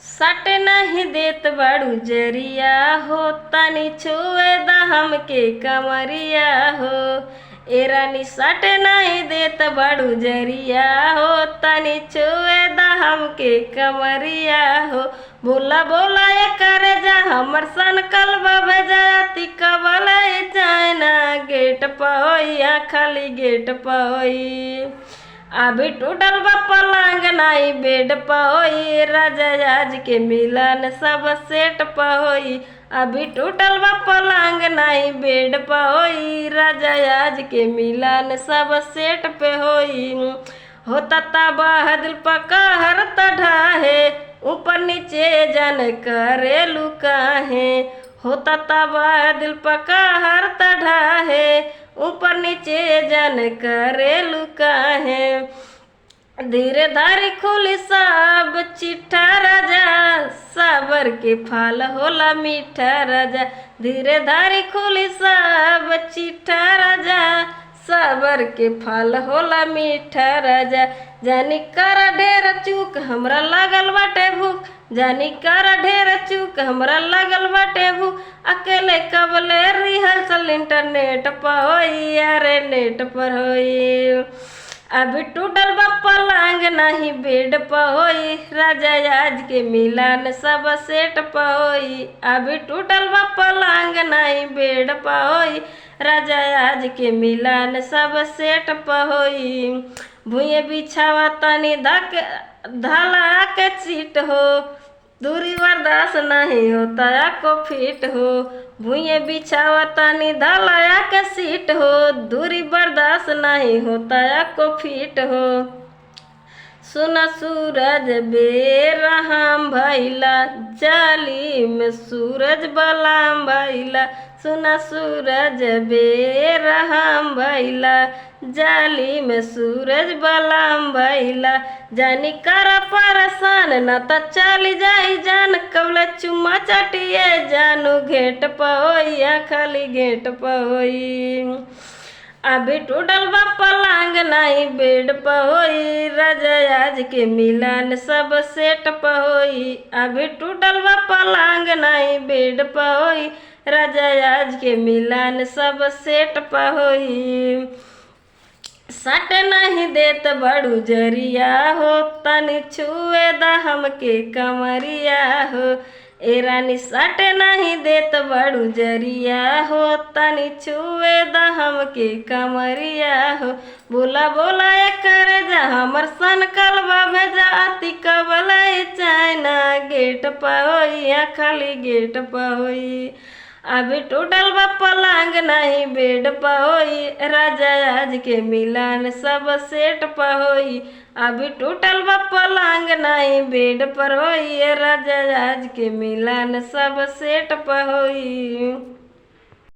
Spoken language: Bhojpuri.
सट नहीं देत बड़ू जरिया हो, तनी छुए द हमके कमरिया हो। ए रानी सट नहीं देत बड़ू जरिया हो, तनी छुए द हमके कमरिया हो। बोला बोला ये करे जा हमर सन कलबा भेजाती कबल चाइना गेट पहोई खाली गेट पहोई। अभी टूटल बा पलंग नाई बेड पहोई, राजा आज के मिलन सब सेट पहोई। अभी टूटल बा पलंग नाई बेड पहोई, राजा आज के मिलन सब सेट पे होई। होता तबाह दिल पकहर तढ़ाहे, ऊपर नीचे जन करे लुकाहे। होता तबाह दिल पकहर तढ़ाहे, ऊपर नीचे जन करे लुकाहे। धीरे धारी खुली सब चिट्ठा राजा, साबर के फल होला मीठा राजा। धीरे धारी खुली सब चिट्ठा राजा, साबर के फल होला मीठा राजा। जानी कर ढेर चूक हमरा लगल बाटे भूख, जानी कर ढेर चूक हमरा लगल बाटे भूख। अकेले कबले रिहर्सल इंटरनेट पर होई, अरे नेट पर होई। अभी टूटल बा पलंग नहीं बेड पर होई, राजा आज के मिलन सब सेट पर होई। अभी टूटल बा पलंग नहीं बेड पर होई, राजा आज के मिलन सब सेट पर होई। भुइये बिछावा तनी धला के सीट हो, दूरी बर्दाश्त नहीं होता को फिट हो। भुइये बिछावा तनी धलाया के सीट हो, दूरी बर्दाश्त नहीं होता को फिट हो। सुना सूरज बेरहम भैला, जाली में सूरज बलाम भैला। सुना सूरज बेरहम भैला, जाली में सूरज बलाम भैला। जानी कर परेशान न त चली जाई जान, कबले चुम्मा चटिए जानू घेट पहोई खाली घेट पहोई। अभी टूटल बा पलंग नहीं बेड पहोई, राजा आज के मिलन सब सेट पहोई। अभी टूटल बा पलंग नहीं बेड पहोई, राजा आज के मिलन सब सेट पहोई। सट नहीं देत बड़ू जरिया हो, तनी छुए द हमके कमरिया हो। ए रानी सट नहीं देत बड़ू जरिया हो, तनी छुए द हमके कमरिया हो। बोला बोला ये करे जा हमर सन कलबा भेजाती कबल चाइना गेट पहोई खाली गेट पहोई। अभी टूटल बा पलंग नहीं बेड पहोई, राजा आज के मिलन सब सेट पहोई। अभी टूटल बा पलंग नहीं बेड पर होई, राजा आज के मिलन सब सेट पहोई।